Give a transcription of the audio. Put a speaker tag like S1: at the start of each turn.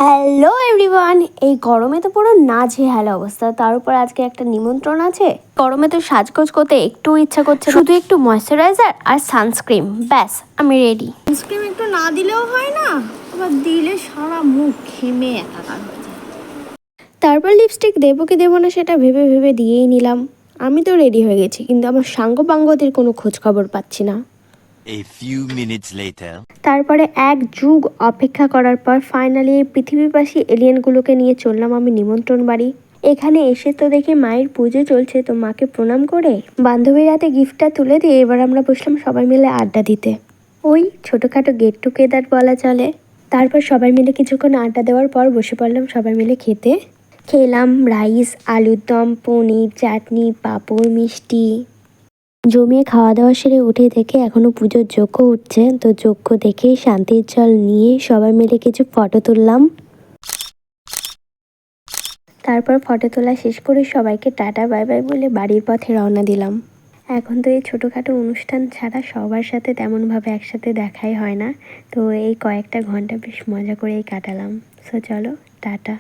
S1: Hello everyone, এই গরমে তো পুরো নাজেহাল অবস্থা। তার উপর আজকে একটা নিমন্ত্রণ আছে। গরমে তো সাজগোজ করতে একটু ইচ্ছা করছে, শুধু একটু ময়শ্চারাইজার আর সানস্ক্রিন, ব্যাস আমি রেডি।
S2: সানস্ক্রিন একটু না দিলেও হয় না, আবার দিলে সারা মুখ ঘেমে একাকার হয়ে যায়।
S1: তারপর লিপস্টিক দেবো কি দেবো না সেটা ভেবে ভেবে দিয়েই নিলাম। আমি তো রেডি হয়ে গেছি, কিন্তু আমার সাঙ্গ পাঙ্গদের কোনো খোঁজ খবর পাচ্ছি না।
S3: A few minutes later.
S1: তারপরে এক যুগ অপেক্ষা করার পর ফাইনালি এই পৃথিবীবাসী এলিয়েনগুলোকে নিয়ে চললাম আমি নিমন্ত্রণ বাড়ি। এখানে এসে তো দেখি মায়ের পুজো চলছে, তো মাকে প্রণাম করে বান্ধবীর হাতে গিফটটা তুলে দিয়ে এবার আমরা বসলাম সবাই মিলে আড্ডা দিতে। ওই ছোটোখাটো গেট টুগেদার বলা চলে। তারপর সবাই মিলে কিছুক্ষণ আড্ডা দেওয়ার পর বসে পড়লাম সবাই মিলে খেতে। খেলাম রাইস, আলুর দম, পনির, চাটনি, পাঁপড়, মিষ্টি। জমিয়ে খাওয়া দাওয়া সেরে উঠে দেখে এখনো পুজোর যজ্ঞ উঠছে, তো যজ্ঞ দেখেই শান্তির জল নিয়ে সবাই মিলে কিছু ফটো তুললাম। তারপর ফটো তোলা শেষ করে সবাইকে টাটা বাই বাই বলে বাড়ির পথে রওনা দিলাম। এখন তো এই ছোটোখাটো অনুষ্ঠান ছাড়া সবার সাথে তেমনভাবে একসাথে দেখাই হয় না, তো এই কয়েকটা ঘন্টা বেশ মজা করেই কাটালাম। সো চলো টাটা।